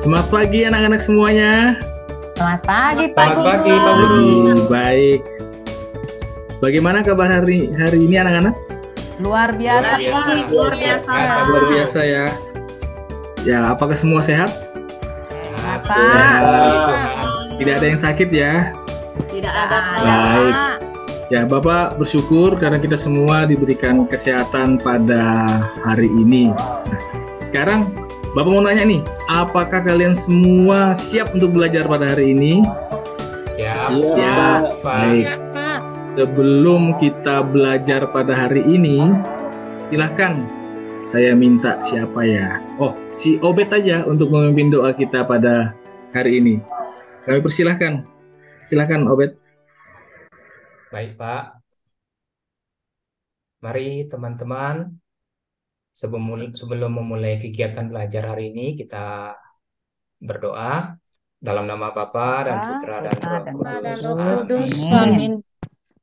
Semangat pagi anak-anak semuanya. Selamat pagi, Pak Selamat Guru. pagi, Pak Guru. Baik. Bagaimana kabar hari ini anak-anak? Luar biasa, Luar biasa. Pak. Luar biasa. Sehat, Luar biasa ya. Ya, apakah semua sehat? Sehat, Pak. Sehat. Tidak ada yang sakit ya? Tidak ada, Pak. Baik. Ya, Bapak bersyukur karena kita semua diberikan kesehatan pada hari ini. Nah, sekarang Bapak mau nanya nih, apakah kalian semua siap untuk belajar pada hari ini? Siap. Ya, Pak. baik. Sebelum kita belajar pada hari ini, silahkan saya minta siapa ya? Oh, si Obed aja untuk memimpin doa kita pada hari ini. Kami persilahkan. Silahkan Obed. Baik, Pak. Mari teman-teman, sebelum memulai kegiatan belajar hari ini, kita berdoa dalam nama Bapa dan Putra dan Roh Kudus. Amin.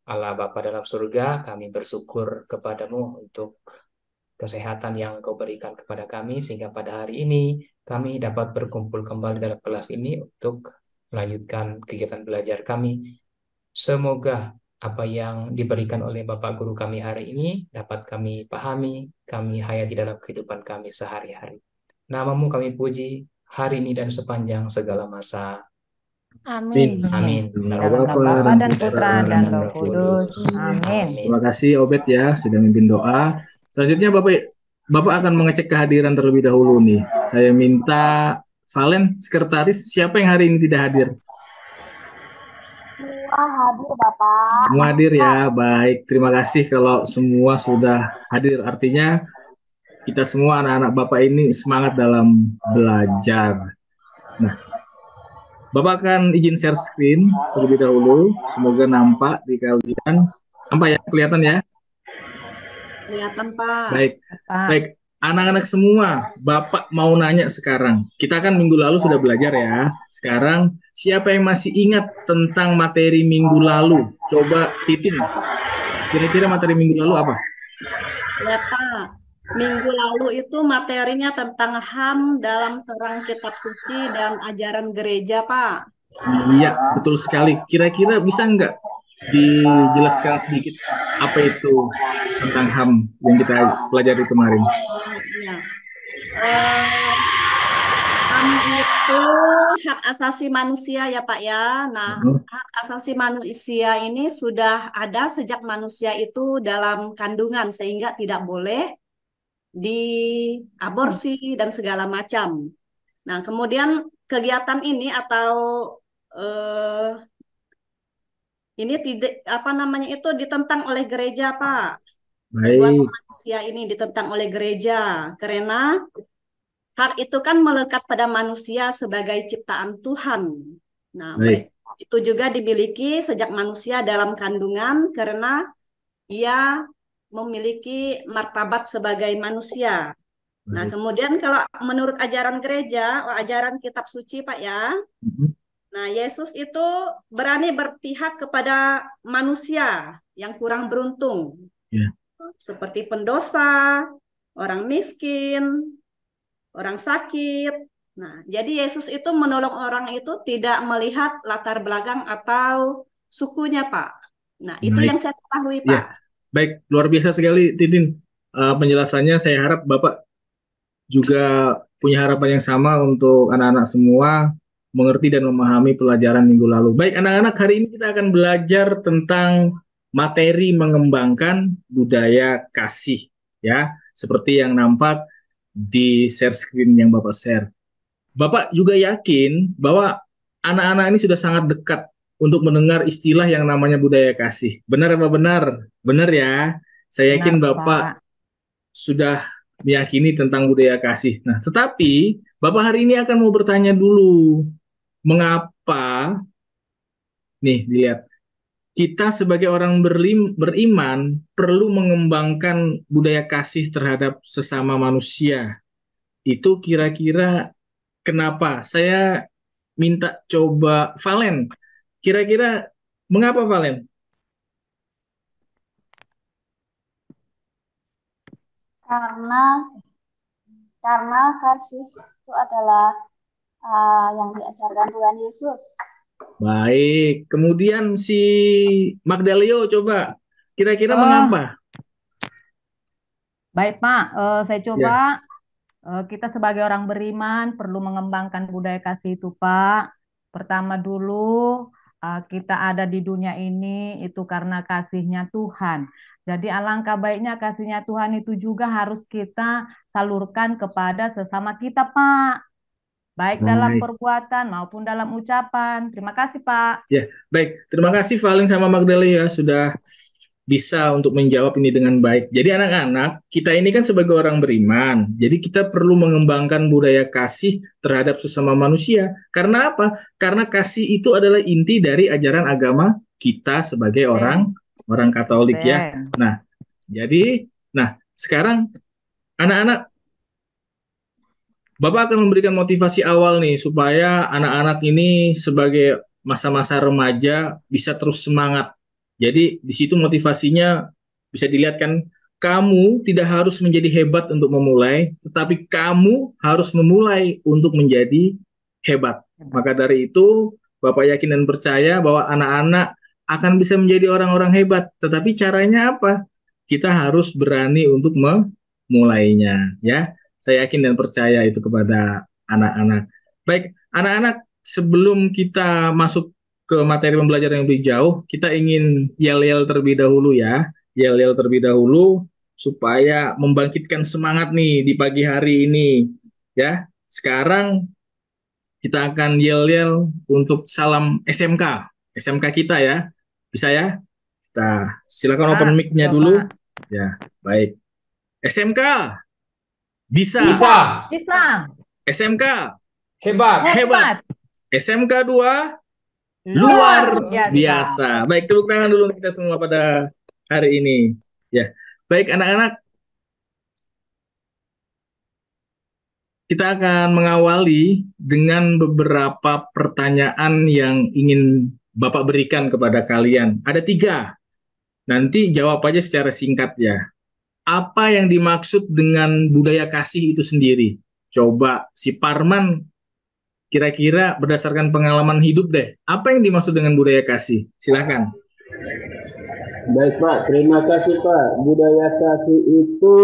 Allah Bapa dalam surga, kami bersyukur kepadamu untuk kesehatan yang Kau berikan kepada kami, sehingga pada hari ini kami dapat berkumpul kembali dalam kelas ini untuk melanjutkan kegiatan belajar kami. Semoga apa yang diberikan oleh Bapak Guru kami hari ini dapat kami pahami, kami hayati dalam kehidupan kami sehari-hari. Namamu kami puji hari ini dan sepanjang segala masa. Amin. Amin. Dalam nama Bapa dan Putra dan Roh Kudus. Amin. Terima kasih Obed ya sudah memimpin doa. Selanjutnya Bapak akan mengecek kehadiran terlebih dahulu nih. Saya minta Valen, sekretaris, siapa yang hari ini tidak hadir? Hadir, Bapak. Semua hadir ya, baik. Terima kasih kalau semua sudah hadir. Artinya kita semua anak-anak Bapak ini semangat dalam belajar. Nah, Bapak akan izin share screen terlebih dahulu. Semoga nampak di kalian. Nampak ya? Kelihatan ya? Kelihatan, Pak. Baik. Pak. Baik. Anak-anak semua, Bapak mau nanya sekarang. Kita kan minggu lalu sudah belajar ya. Sekarang, siapa yang masih ingat tentang materi minggu lalu? Coba Titin. Kira-kira materi minggu lalu apa? Ya, Pak. Minggu lalu itu materinya tentang HAM dalam terang kitab suci dan ajaran gereja, Pak. Iya, betul sekali. Kira-kira bisa nggak dijelaskan sedikit apa itu tentang HAM yang kita pelajari kemarin? Ya. HAM itu hak asasi manusia ya, Pak ya. Nah, hak asasi manusia ini sudah ada sejak manusia itu dalam kandungan sehingga tidak boleh diaborsi dan segala macam. Nah, kemudian kegiatan ini atau eh, ini tidak apa namanya itu ditentang oleh gereja, Pak. Perbuatan Baik, manusia ini ditentang oleh gereja karena hak itu kan melekat pada manusia sebagai ciptaan Tuhan. Nah, baik, itu juga dimiliki sejak manusia dalam kandungan karena ia memiliki martabat sebagai manusia. Nah, baik. kemudian kalau menurut ajaran gereja, ajaran kitab suci, Pak ya, Mhm. nah Yesus itu berani berpihak kepada manusia yang kurang beruntung, Ya, seperti pendosa, orang miskin, orang sakit. Nah, jadi Yesus itu menolong orang itu tidak melihat latar belakang atau sukunya, Pak. Nah, itu baik. yang saya ketahui, Ya, Pak. baik. Luar biasa sekali, Titin. Penjelasannya saya harap Bapak juga punya harapan yang sama untuk anak-anak semua mengerti dan memahami pelajaran minggu lalu. Baik, anak-anak, hari ini kita akan belajar tentang materi mengembangkan budaya kasih, ya, seperti yang nampak di share screen yang Bapak share. Bapak juga yakin bahwa anak-anak ini sudah sangat dekat untuk mendengar istilah yang namanya budaya kasih. Benar apa benar? Benar ya. Saya yakin Benar, Bapak Pak. sudah meyakini tentang budaya kasih. Nah, tetapi Bapak hari ini akan mau bertanya dulu, mengapa, nih dilihat, kita sebagai orang beriman perlu mengembangkan budaya kasih terhadap sesama manusia. Itu kira-kira kenapa? Saya minta coba Valen. Kira-kira mengapa Valen? Karena kasih itu adalah yang diajarkan Tuhan Yesus. Baik. Kemudian si Magdaleo coba. Kira-kira mengapa? Baik, Pak. Saya coba. Ya. Kita sebagai orang beriman perlu mengembangkan budaya kasih itu, Pak. Pertama dulu, kita ada di dunia ini itu karena kasihnya Tuhan. Jadi alangkah baiknya kasihnya Tuhan itu juga harus kita salurkan kepada sesama kita, Pak. Baik dalam Baik. perbuatan maupun dalam ucapan. Terima kasih, Pak. Ya, baik. Terima kasih Valin sama Magdalena ya sudah bisa untuk menjawab ini dengan baik. Jadi anak-anak, kita ini kan sebagai orang beriman. Jadi kita perlu mengembangkan budaya kasih terhadap sesama manusia. Karena apa? Karena kasih itu adalah inti dari ajaran agama kita sebagai orang Katolik ya. Nah, sekarang anak-anak, Bapak akan memberikan motivasi awal nih supaya anak-anak ini sebagai masa-masa remaja bisa terus semangat. Jadi di situ motivasinya bisa dilihat kan, kamu tidak harus menjadi hebat untuk memulai, tetapi kamu harus memulai untuk menjadi hebat. Maka dari itu, Bapak yakin dan percaya bahwa anak-anak akan bisa menjadi orang-orang hebat. Tetapi caranya apa? Kita harus berani untuk memulainya, ya. Saya yakin dan percaya itu kepada anak-anak. Baik, anak-anak, sebelum kita masuk ke materi pembelajaran yang lebih jauh, kita ingin yel-yel terlebih dahulu ya. Yel-yel terlebih dahulu supaya membangkitkan semangat nih di pagi hari ini. Ya, sekarang kita akan yel-yel untuk salam SMK. SMK kita ya. Bisa ya? Kita silakan open mic-nya dulu. Ya, baik. SMK. Bisa. SMK. Hebat. SMK 2. Luar biasa. Baik, tepuk tangan dulu kita semua pada hari ini. Ya. Baik anak-anak. Kita akan mengawali dengan beberapa pertanyaan yang ingin Bapak berikan kepada kalian. Ada 3. Nanti jawab aja secara singkat ya. Apa yang dimaksud dengan budaya kasih itu sendiri? Coba si Parman kira-kira berdasarkan pengalaman hidup deh. Apa yang dimaksud dengan budaya kasih? Silakan. Baik Pak, terima kasih Pak. Budaya kasih itu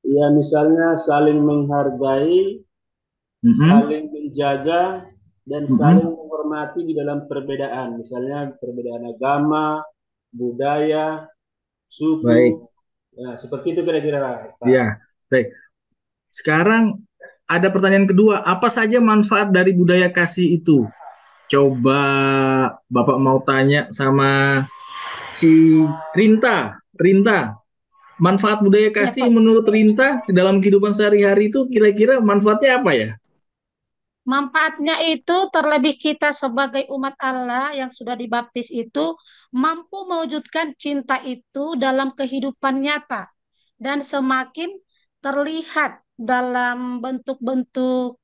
ya misalnya saling menghargai, saling menjaga, dan saling menghormati di dalam perbedaan. Misalnya perbedaan agama, budaya, suku. Baik. Nah, seperti itu kira-kira. Iya, baik. Sekarang ada pertanyaan kedua, apa saja manfaat dari budaya kasih itu? Coba Bapak mau tanya sama si Rinta. Rinta, manfaat budaya kasih menurut Rinta dalam kehidupan sehari-hari itu kira-kira manfaatnya apa ya? Manfaatnya itu terlebih kita sebagai umat Allah yang sudah dibaptis itu mampu mewujudkan cinta itu dalam kehidupan nyata dan semakin terlihat dalam bentuk-bentuk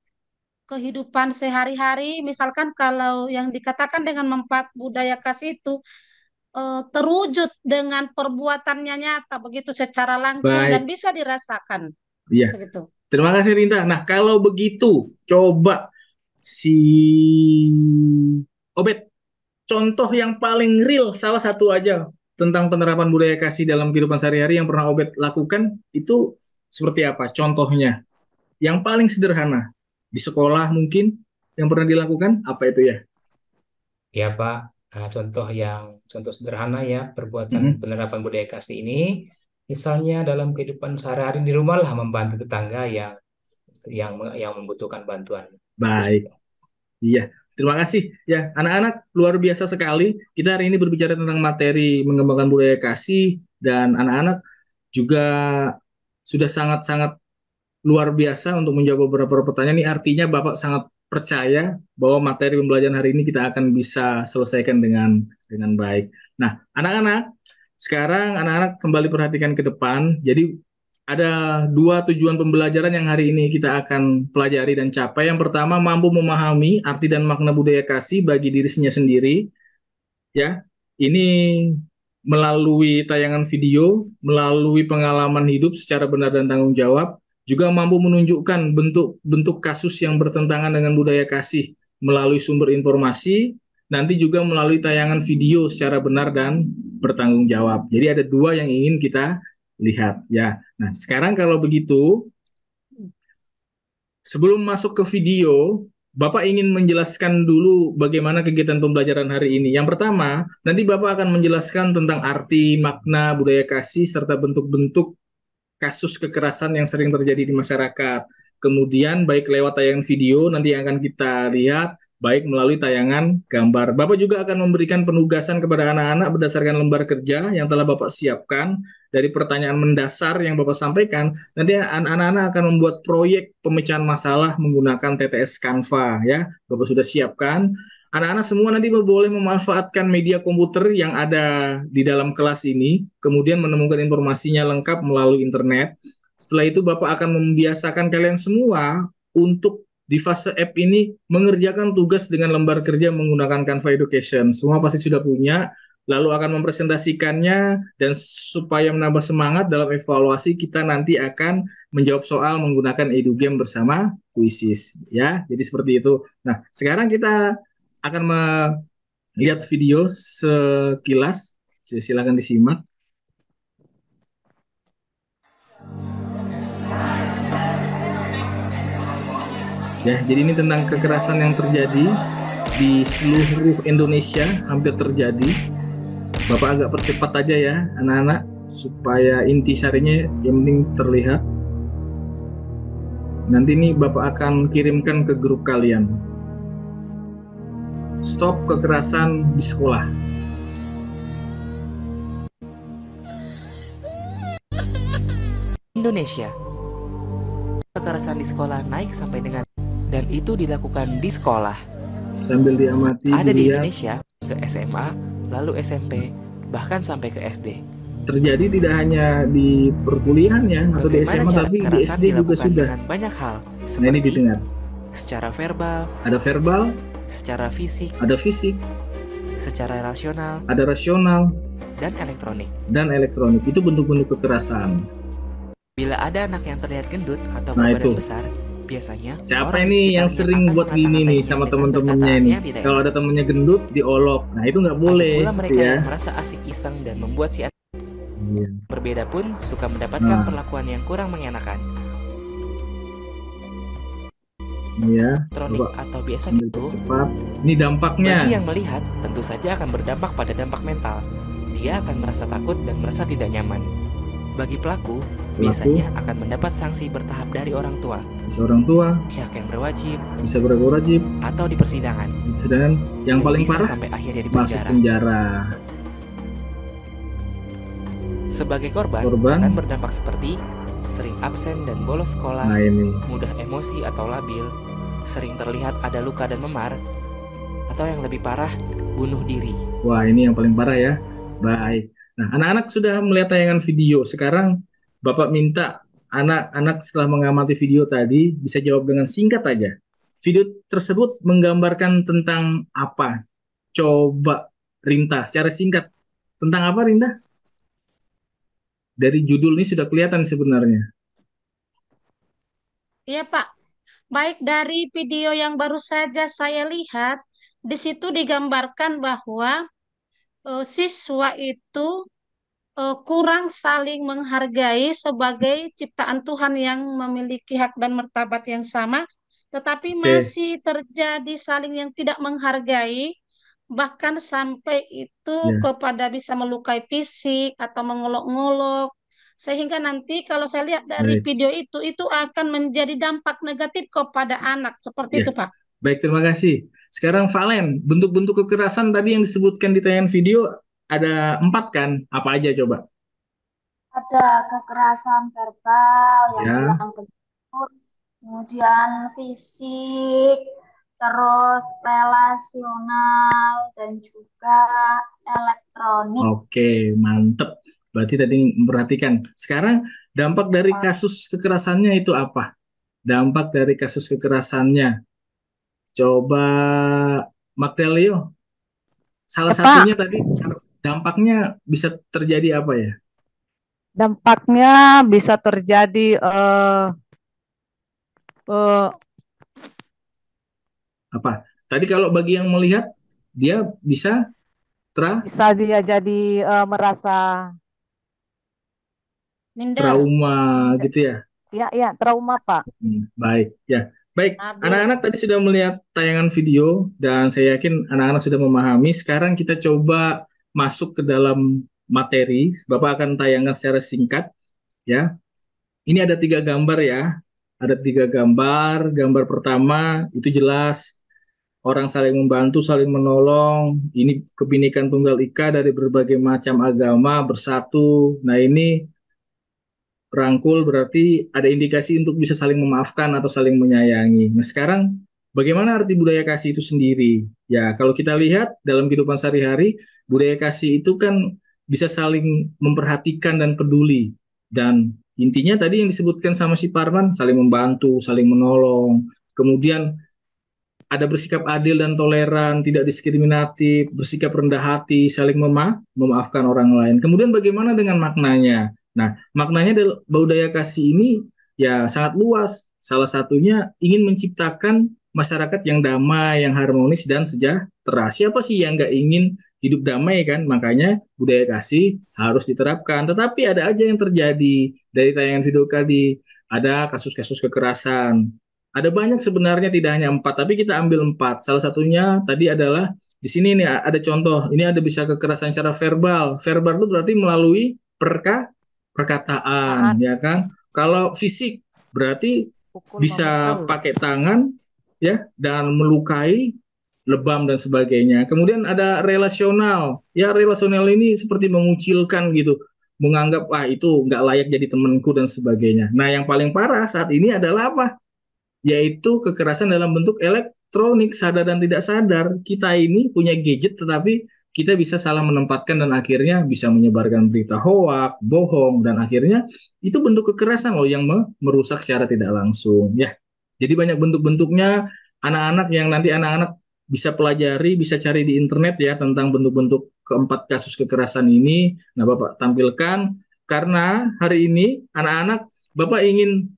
kehidupan sehari-hari. Misalkan kalau yang dikatakan dengan manfaat budaya kasih itu terwujud dengan perbuatannya nyata begitu secara langsung dan bisa dirasakan. Iya. Begitu. Terima kasih Rinta. Nah, kalau begitu coba si Obed, contoh yang paling real, salah satu aja tentang penerapan budaya kasih dalam kehidupan sehari-hari yang pernah Obed lakukan, itu seperti apa contohnya? Yang paling sederhana, di sekolah mungkin, yang pernah dilakukan, apa itu ya? Ya Pak, contoh sederhana ya, perbuatan penerapan budaya kasih ini, misalnya dalam kehidupan sehari-hari di rumah lah, membantu tetangga yang membutuhkan bantuan. Baik. Iya, terima kasih. Ya, anak-anak, luar biasa sekali. Kita hari ini berbicara tentang materi mengembangkan budaya kasih, dan anak-anak juga sudah sangat-sangat luar biasa untuk menjawab beberapa pertanyaan. Ini artinya Bapak sangat percaya bahwa materi pembelajaran hari ini kita akan bisa selesaikan dengan baik. Nah, anak-anak, sekarang anak-anak kembali perhatikan ke depan. Jadi ada 2 tujuan pembelajaran yang hari ini kita akan pelajari dan capai. Yang pertama, mampu memahami arti dan makna budaya kasih bagi dirinya sendiri. Ya, ini melalui tayangan video, melalui pengalaman hidup secara benar dan tanggung jawab. juga mampu menunjukkan bentuk-bentuk kasus yang bertentangan dengan budaya kasih melalui sumber informasi, nanti juga melalui tayangan video secara benar dan bertanggung jawab. Jadi ada dua yang ingin kita lihat ya. Nah, sekarang kalau begitu, sebelum masuk ke video, Bapak ingin menjelaskan dulu bagaimana kegiatan pembelajaran hari ini. Yang pertama, nanti Bapak akan menjelaskan tentang arti, makna, budaya kasih, serta bentuk-bentuk kasus kekerasan yang sering terjadi di masyarakat. Kemudian baik lewat tayangan video nanti yang akan kita lihat, baik melalui tayangan gambar. Bapak juga akan memberikan penugasan kepada anak-anak berdasarkan lembar kerja yang telah Bapak siapkan dari pertanyaan mendasar yang Bapak sampaikan. Nanti anak-anak akan membuat proyek pemecahan masalah menggunakan TTS Canva ya. Bapak sudah siapkan. Anak-anak semua nanti boleh memanfaatkan media komputer yang ada di dalam kelas ini, kemudian menemukan informasinya lengkap melalui internet. Setelah itu Bapak akan membiasakan kalian semua untuk di fase app ini mengerjakan tugas dengan lembar kerja menggunakan Canva Education. Semua pasti sudah punya, lalu akan mempresentasikannya, dan supaya menambah semangat dalam evaluasi, kita nanti akan menjawab soal menggunakan EduGame bersama Quizzes. Ya, jadi seperti itu. Nah, sekarang kita akan melihat video sekilas. Silakan disimak. Ya, jadi ini tentang kekerasan yang terjadi di seluruh Indonesia, hampir terjadi. Bapak agak percepat aja ya, anak-anak, supaya intisarinya yang penting terlihat. Nanti nih Bapak akan kirimkan ke grup kalian. Stop kekerasan di sekolah. Indonesia. Kekerasan di sekolah naik sampai dengan, dan itu dilakukan di sekolah. Sambil diamati, ada di dilihat. Indonesia ke SMA, lalu SMP, bahkan sampai ke SD. Terjadi tidak hanya di perkuliahan ya, atau di SMA, tapi di SD juga sudah. Dengan banyak hal, Nah, ini didengar. secara verbal, Ada verbal, secara fisik, ada fisik, secara rasional, ada rasional, dan elektronik. dan elektronik. Itu bentuk-bentuk kekerasan. Bila ada anak yang terlihat gendut atau Nah, berbadan itu. besar, biasanya Siapa orang ini di yang sekitarnya sering akan buat gini nih mengata-ngatai sama dengan teman-temannya perkataan ini? yang tidak Kalau ada temennya gendut, diolok. Nah, itu nggak boleh. Ada pula mereka ya. yang merasa asik iseng dan membuat si anak Iya. berbeda pun suka mendapatkan Nah. perlakuan yang kurang mengenakan. Iya. Elektronik Coba atau biasa sambil itu, cepat. Ini dampaknya. bagi yang melihat tentu saja akan berdampak pada dampak mental. Dia akan merasa takut dan merasa tidak nyaman. Bagi pelaku, biasanya akan mendapat sanksi bertahap dari orang tua, Bisa orang tua, pihak yang berwajib, bisa berwajib, atau di persidangan. sedangkan yang Dan paling bisa parah sampai akhirnya di masuk penjara. penjara. Sebagai korban akan berdampak seperti sering absen dan bolos sekolah, Nah, ini. mudah emosi atau labil, sering terlihat ada luka dan memar, atau yang lebih parah, bunuh diri. Wah, ini yang paling parah ya. Baik. Nah, anak-anak sudah melihat tayangan video. Sekarang Bapak minta anak-anak setelah mengamati video tadi bisa jawab dengan singkat aja. Video tersebut menggambarkan tentang apa? Coba Rinta, secara singkat. Tentang apa, Rinta? Dari judul ini sudah kelihatan sebenarnya. Iya, Pak. Baik, dari video yang baru saja saya lihat, di situ digambarkan bahwa siswa itu kurang saling menghargai sebagai ciptaan Tuhan yang memiliki hak dan martabat yang sama, tetapi masih terjadi saling yang tidak menghargai, bahkan sampai itu kepada bisa melukai fisik atau mengolok-ngolok. Sehingga nanti kalau saya lihat dari video itu akan menjadi dampak negatif kepada anak. Seperti itu, Pak. Baik, terima kasih. Sekarang Valen, bentuk-bentuk kekerasan tadi yang disebutkan di tayangan video ada 4 kan? Apa aja coba? Ada kekerasan verbal yang bilang gendut, kemudian fisik, terus relasional, dan juga elektronik. Oke, mantep. Berarti tadi memperhatikan. Sekarang dampak dari kasus kekerasannya itu apa? Dampak dari kasus kekerasannya. Coba Magdaleo. Salah satunya tadi dampaknya bisa terjadi apa ya? Dampaknya bisa terjadi eh, Apa? Tadi kalau bagi yang melihat, dia bisa bisa dia jadi merasa Minder. trauma minder. gitu ya. Ya, trauma, Pak. Baik, ya. Baik, Labil. anak-anak tadi sudah melihat tayangan video dan saya yakin anak-anak sudah memahami. Sekarang kita coba masuk ke dalam materi. Bapak akan tayangkan secara singkat, ya. Ini ada 3 gambar ya. Ada 3 gambar. Gambar pertama itu jelas orang saling membantu, saling menolong. Ini Kebinekaan Tunggal Ika dari berbagai macam agama bersatu. Nah, ini rangkul berarti ada indikasi untuk bisa saling memaafkan atau saling menyayangi. Nah, sekarang bagaimana arti budaya kasih itu sendiri? Ya, kalau kita lihat dalam kehidupan sehari-hari, budaya kasih itu kan bisa saling memperhatikan dan peduli. Dan intinya tadi yang disebutkan sama si Parman, saling membantu, saling menolong. Kemudian ada bersikap adil dan toleran, tidak diskriminatif, bersikap rendah hati, saling memaafkan orang lain. Kemudian bagaimana dengan maknanya? Nah, maknanya budaya kasih ini ya sangat luas. Salah satunya ingin menciptakan masyarakat yang damai, yang harmonis dan sejahtera. Siapa sih yang nggak ingin hidup damai kan? Makanya budaya kasih harus diterapkan. Tetapi ada aja yang terjadi dari tayangan video tadi. Ada kasus-kasus kekerasan, ada banyak sebenarnya, tidak hanya 4, tapi kita ambil 4. Salah satunya tadi adalah di sini nih ada contoh. Ini ada bisa kekerasan secara verbal. Verbal itu berarti melalui perkataan, ya kan? Kalau fisik berarti Pukul, bisa memukul. pakai tangan, ya, dan melukai, lebam dan sebagainya. Kemudian ada relasional. Ya, relasional ini seperti mengucilkan gitu, menganggap itu nggak layak jadi temanku dan sebagainya. Nah, yang paling parah saat ini adalah apa? Yaitu kekerasan dalam bentuk elektronik, sadar dan tidak sadar. Kita ini punya gadget tetapi kita bisa salah menempatkan dan akhirnya bisa menyebarkan berita hoak, bohong, dan akhirnya itu bentuk kekerasan loh yang merusak secara tidak langsung ya. Jadi banyak bentuk-bentuknya, anak-anak yang nanti anak-anak bisa pelajari, bisa cari di internet ya tentang bentuk-bentuk keempat kasus kekerasan ini. Nah, Bapak tampilkan karena hari ini anak-anak Bapak ingin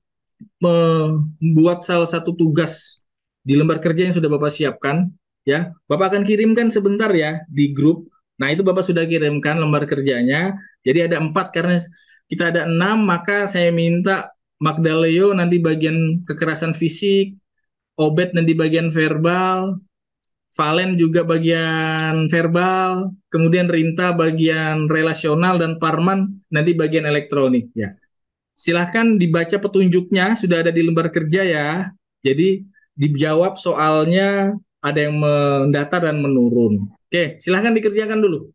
membuat salah satu tugas di lembar kerja yang sudah Bapak siapkan, ya. Bapak akan kirimkan sebentar ya di grup. Nah, itu Bapak sudah kirimkan lembar kerjanya. Jadi ada 4 karena kita ada 6, maka saya minta Magdaleo nanti bagian kekerasan fisik, Obed nanti bagian verbal, Valen juga bagian verbal, kemudian Rinta bagian relasional, dan Parman nanti bagian elektronik ya. Silahkan dibaca petunjuknya, sudah ada di lembar kerja ya. Jadi dijawab soalnya, ada yang mendatar dan menurun. Oke, silahkan dikerjakan dulu.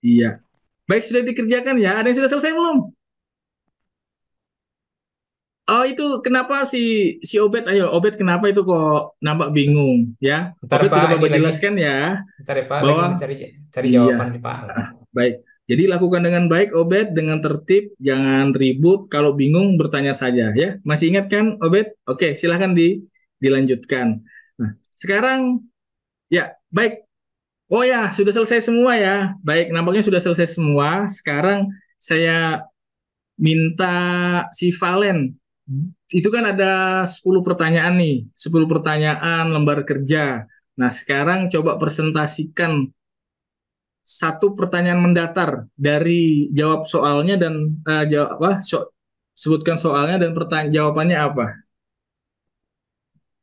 Iya. Baik, sudah dikerjakan ya. Ada yang sudah selesai belum? Oh, itu kenapa si Obed? Ayo, Obed, kenapa itu kok nampak bingung ya? Bentar Obed Pak, sudah ini Bapak lagi. jelaskan ya Bentar ya Pak, lagi bahwa mencari iya. jawaban nih Pak. Baik. Jadi lakukan dengan baik, Obed, dengan tertib, jangan ribut. Kalau bingung bertanya saja ya. Masih ingat kan, Obed? Oke, silahkan dilanjutkan. Nah, sekarang ya, baik. Oh ya, sudah selesai semua ya. Baik, nampaknya sudah selesai semua. Sekarang saya minta si Valen. Itu kan ada 10 pertanyaan nih, 10 pertanyaan lembar kerja. Nah, sekarang coba presentasikan satu pertanyaan mendatar dari jawab soalnya dan jawab apa? Sebutkan soalnya dan jawabannya apa?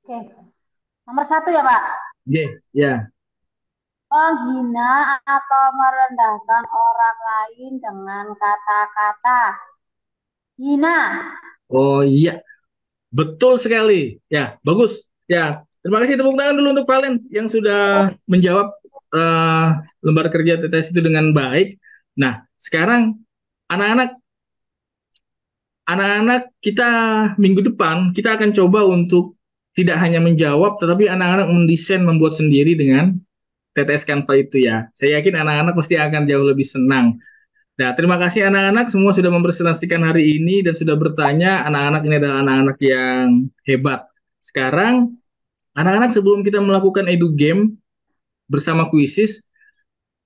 Oke. Nomor 1 ya, Pak. Oke, ya. Menghina atau merendahkan orang lain dengan kata-kata hina. Oh iya, betul sekali. Ya, bagus. Ya, terima kasih, tepuk tangan dulu untuk Valen yang sudah menjawab lembar kerja TTS itu dengan baik. Nah, sekarang anak-anak kita minggu depan kita akan coba untuk tidak hanya menjawab, tetapi anak-anak mendesain, membuat sendiri dengan TTS Canva itu ya. Saya yakin anak-anak pasti akan jauh lebih senang. Nah, terima kasih anak-anak semua sudah mempresentasikan hari ini dan sudah bertanya. Anak-anak ini adalah anak-anak yang hebat. Sekarang, anak-anak sebelum kita melakukan edu game bersama Quizzes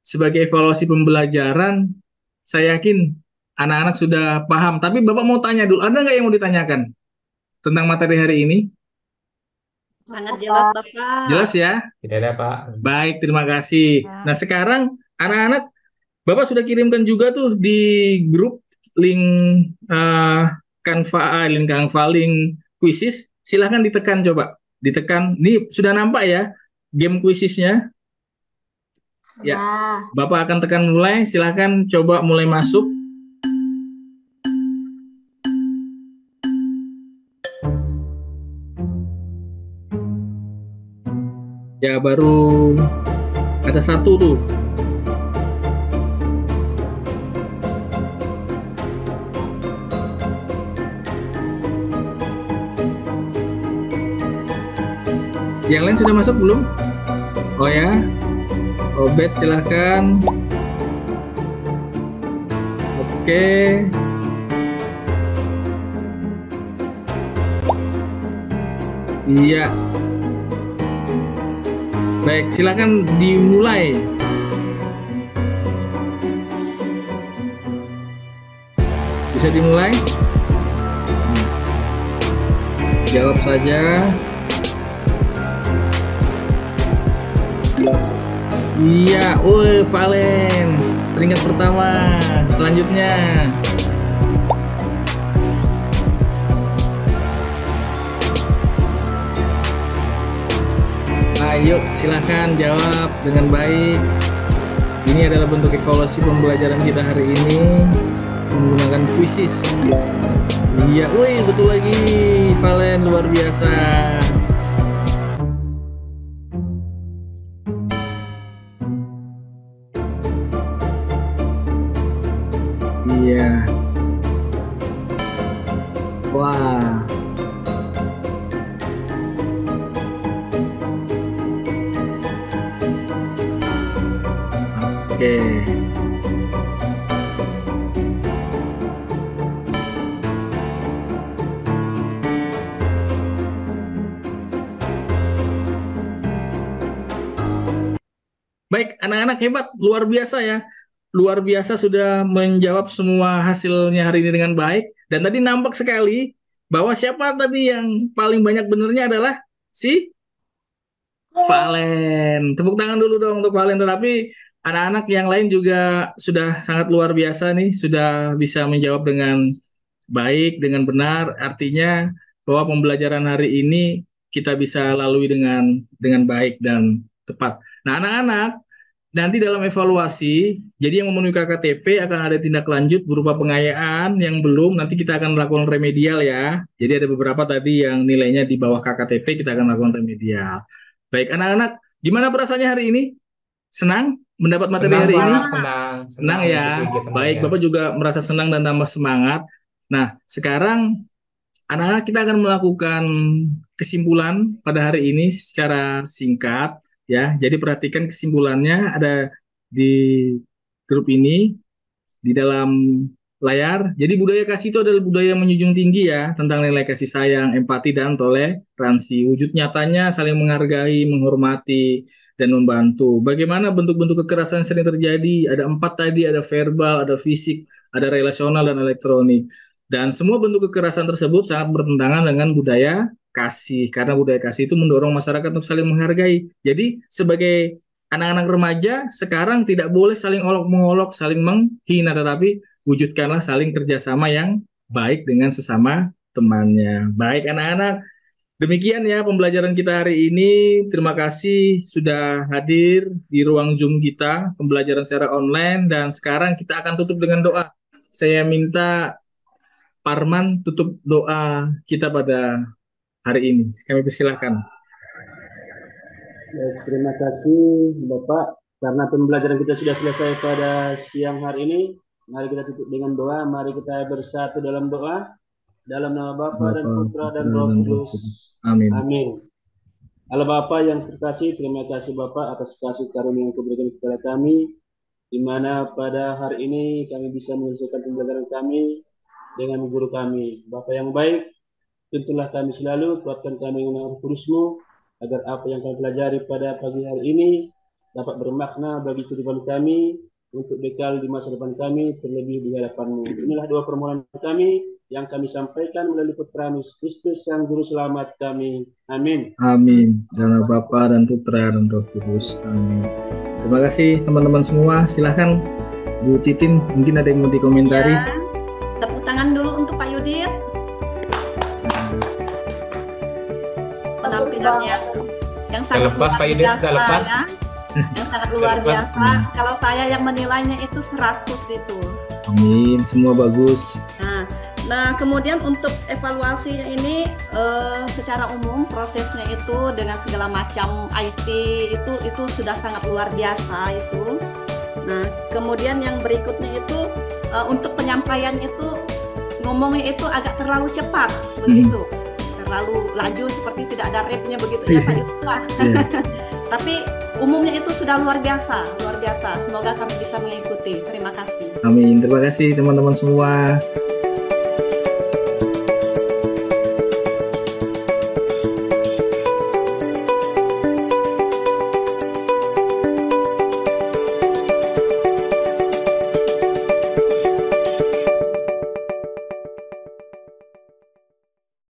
sebagai evaluasi pembelajaran, saya yakin anak-anak sudah paham. Tapi Bapak mau tanya dulu, ada nggak yang mau ditanyakan? tentang materi hari ini? Sangat jelas, Bapak. Jelas ya? Tidak ada, Pak. Baik, terima kasih. Nah, sekarang anak-anak, Bapak sudah kirimkan juga tuh di grup link Canva, link quizzes. Silahkan ditekan coba. Ditekan. Ini sudah nampak ya game quizesnya? Ya. Bapak akan tekan mulai. Silahkan coba mulai masuk. Ya, baru ada satu tuh. Yang lain sudah masuk belum? Oh ya, Obet silahkan. Oke. Iya. Baik, silakan dimulai. Bisa dimulai? Jawab saja. Iya, Valen, peringkat pertama. Selanjutnya. Ayo, silahkan jawab dengan baik. Ini adalah bentuk evaluasi pembelajaran kita hari ini menggunakan quizzes. Iya, betul lagi, Valen, luar biasa. Iya. Wah. Oke. Baik, anak-anak hebat, luar biasa ya. Luar biasa sudah menjawab semua hasilnya hari ini dengan baik. Dan tadi nampak sekali bahwa siapa tadi yang paling banyak benernya adalah si Valen. Tepuk tangan dulu dong untuk Valen. Tetapi anak-anak yang lain juga sudah sangat luar biasa nih, sudah bisa menjawab dengan baik, dengan benar. Artinya bahwa pembelajaran hari ini kita bisa lalui dengan baik dan tepat. Nah, anak-anak, nanti dalam evaluasi, jadi yang memenuhi KKTP akan ada tindak lanjut berupa pengayaan, yang belum nanti kita akan melakukan remedial ya. Jadi ada beberapa tadi yang nilainya di bawah KKTP, kita akan melakukan remedial. Baik, anak-anak, gimana perasaannya hari ini? Senang mendapat materi Senang, hari Pak. ini? Senang Ya. Baik, Bapak juga merasa senang dan tambah semangat. Nah, sekarang anak-anak kita akan melakukan kesimpulan pada hari ini secara singkat ya. Jadi perhatikan kesimpulannya ada di grup ini di dalam layar. Jadi budaya kasih itu adalah budaya yang menjunjung tinggi ya tentang nilai kasih sayang, empati dan toleransi. Wujud nyatanya saling menghargai, menghormati dan membantu. Bagaimana bentuk-bentuk kekerasan yang sering terjadi? Ada 4 tadi, ada verbal, ada fisik, ada relasional dan elektronik. Dan semua bentuk kekerasan tersebut sangat bertentangan dengan budaya kasih, karena budaya kasih itu mendorong masyarakat untuk saling menghargai. Jadi sebagai anak-anak remaja sekarang tidak boleh saling olok-mengolok, saling menghina, tetapi wujudkanlah saling kerjasama yang baik dengan sesama temannya. Baik anak-anak, demikian ya pembelajaran kita hari ini. Terima kasih sudah hadir di ruang Zoom kita, pembelajaran secara online. Dan sekarang kita akan tutup dengan doa. Saya minta Parman tutup doa kita pada hari ini. Kami persilakan. Terima kasih Bapak, karena pembelajaran kita sudah selesai pada siang hari ini. Mari kita tutup dengan doa. Mari kita bersatu dalam doa. Dalam nama Bapa dan Putra dan Roh Kudus. Amin. Amin. Allah Bapa yang terkasih, terima kasih Bapak atas kasih karunia yang Kau-berikan kepada kami, di mana pada hari ini kami bisa menyelesaikan pembelajaran kami dengan guru kami. Bapa yang baik, tuntunlah kami selalu, kuatkan kami dengan Roh Kudus-Mu, agar apa yang kami pelajari pada pagi hari ini dapat bermakna bagi kehidupan kami, untuk bekal di masa depan kami, terlebih di hadapan-Mu. Inilah doa permohonan kami, yang kami sampaikan melalui Putra Yesus Kristus Sang Juru Selamat kami. Amin. Amin. Dalam nama Bapa dan Putra dan Roh Kudus. Amin. Terima kasih teman-teman semua. Silahkan Bu Titin, mungkin ada yang mau dikomentari. Ya, tepuk tangan dulu untuk Pak Yudit. Penampilan yang sangat lepas, luar Pak Yudit, biasa, lepas. ya. Yang sangat luar biasa. Kalau saya yang menilainya itu 100 itu. Amin, semua bagus. Nah, kemudian untuk evaluasinya ini secara umum prosesnya itu dengan segala macam IT itu sudah sangat luar biasa itu. Nah, kemudian yang berikutnya itu untuk penyampaian itu ngomongnya itu agak terlalu cepat begitu. Terlalu laju seperti tidak ada rapnya begitu ya Pak Yudit. Tapi umumnya itu sudah luar biasa, luar biasa. Semoga kami bisa mengikuti. Terima kasih. Amin. Terima kasih teman-teman semua.